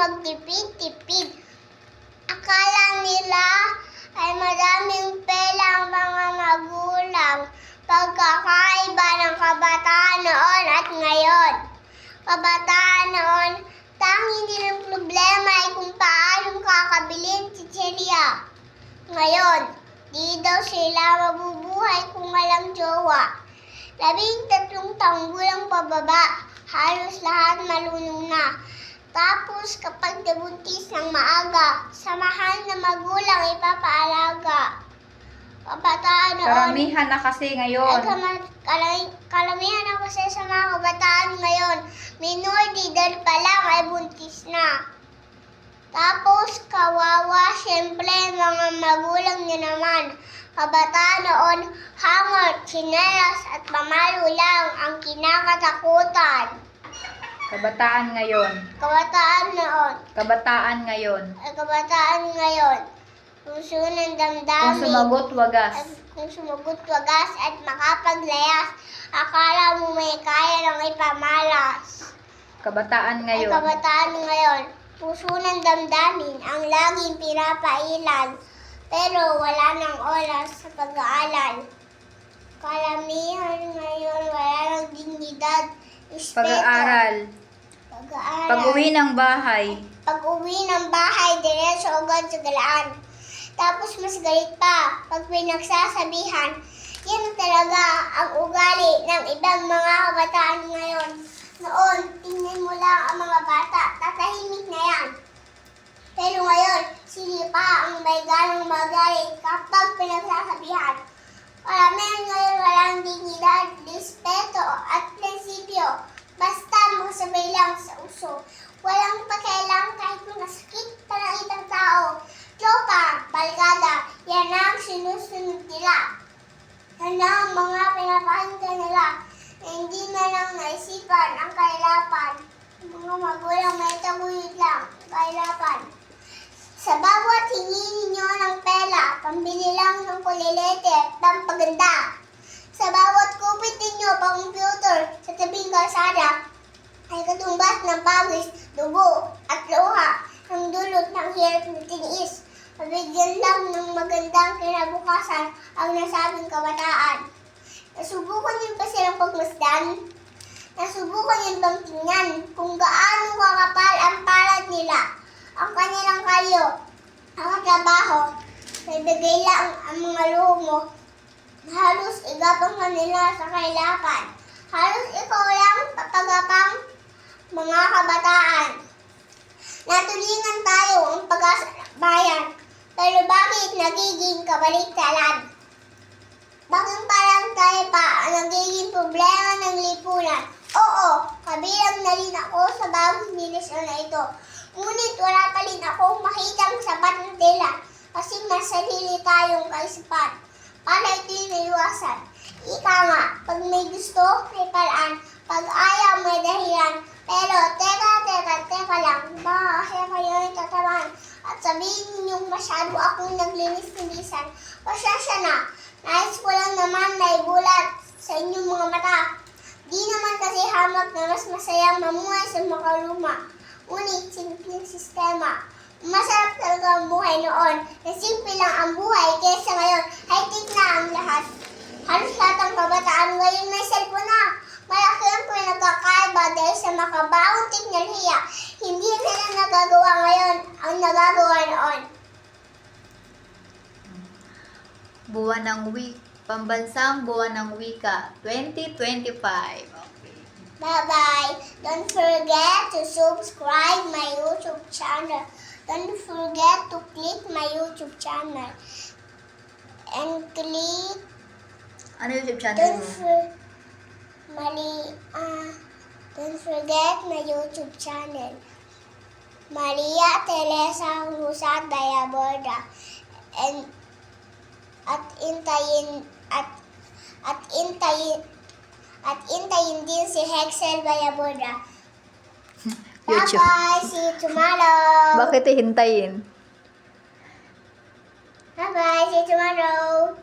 magtipid-tipid. Akala nila ay madaming pera ang mga magulang. Pagkakaiba ng kabataan noon at ngayon. Kabataan noon, tanging nilang problema ay kung paano kakabilin si chichirya. Ngayon, di daw sila mabubuhay kung walang jowa. 13 taong gulang pababa, halos lahat marunong na. Tapos kapag nabuntis ng maaga, sa mahal na magulang ipapaalaga. Kabataan noon, Karamihan na kasi ngayon. Karamihan na kasi sa mga kabataan ngayon, minor de edad pa lang ay buntis na. Tapos kawawa syempre mga magulang niya naman. Kabataan noon, hangot, tsinelas at pamalo lang ang kinakatakutan. Kabataan ngayon. Kabataan noon, Kabataan ngayon. kabataan ngayon, puso ng Kung damdamin. sumagot, wagas. Kung sumagot wagas at makapaglayas, akala mo may kaya lang ipamalas. Kabataan ngayon. Kabataan ngayon, puso ng damdamin ang laging pinapailan, pero wala nang oras sa pag-aaral. Karamihan ngayon wala nang dignidad, respeto. Pag-aaral. Pag-aaral. Pag-uwi ng bahay. Pag-uwi ng bahay, diretso agad sa galaan. Tapos mas galit pa pag pinagsasabihan. Yan talaga ang ugali ng ibang mga kabataan ngayon. Noon, tingnan mo lang ang mga bata, tatahimik na yan. Pero ngayon, sila pa ang may ganang magalit kapag pinagsasabihan. Karamihan ngayon walang dignidad, respeto at prinsipyo. Basta magsabay lang sa uso. Walang pakialam kahit masakit pa ng ibang tao. Tropa, barkada, yan ang sinusunod nila. Yan ang mga pinapakinggan nila. Hindi na lang naisipan ang kailapan. Mga magulang may taguyod lang, kailapan. Sa bawat hingi ninyo ng pera, pambili lang ng kulilete at pampaganda. Sa bawat kupit ninyo pang-computer sa tabing kalsada, ay katumbas ng pawis, dugo at luha ang dulot ng hirap na tiniis. Mabigyan lang ng magandang kinabukasan ang nasabing kabataan. Nasubukan niyo ba silang pagmasdan? Nasubukan niyo bang tingnan kung gaano kakapal ang palad nila? Ang kanilang kalyo, ang trabaho, naibigay lang ang mga luho mo. Halos igapang kanila sa kailapan. Halos ikaw lang papagapang mga kabataan. Natulingan tayo ang pag-asa ng bayan. Pero bakit nagiging kabaliktaran? Bakit parang tayo pa ang nagiging problema ng lipunan? Oo, kabilang na rin ako sa bagong minisyon na ito. Ngunit wala pa rin akong makitang sapat na tela kasi mas sarili tayong kaisipan. Para ito'y naiwasan. Ika nga, pag may gusto, may paraan. Pag ayaw, may dahilan. Pero teka lang. Baka kasi kayo ay tatamaan. At sabihin ninyong masyado akong naglinis-linisan. Pasensya na. Nais ko lang naman na ibulat sa inyong mga mata. Di naman kasi hamak na mas masayang mamuhay sa makaluma. Ngunit simpleng sistema. Masarap talaga ang buhay noon. Na simple lang ang buhay kaysa ngayon. High-tech na ang lahat. Halos lahat ng kabataan ngayon may cellphone na. Malaki ang pinagkakaiba dahil sa makabagong teknolohiya. Hindi nila nagagawa ngayon ang nagagawa noon. Buwan ng Pambansang Buwan ng Wika 2025. Okay. Bye-bye. Don't forget to subscribe my YouTube channel. Don't forget to click my YouTube channel. And click... Ano YouTube channel mo? Don't forget my YouTube channel. Maria Teresa Husat Dayaborda. At intayin din si Hexel Bayaborda. YouTube. Bye-bye. See you tomorrow. Bakit hihintayin? Bye-bye. See you tomorrow.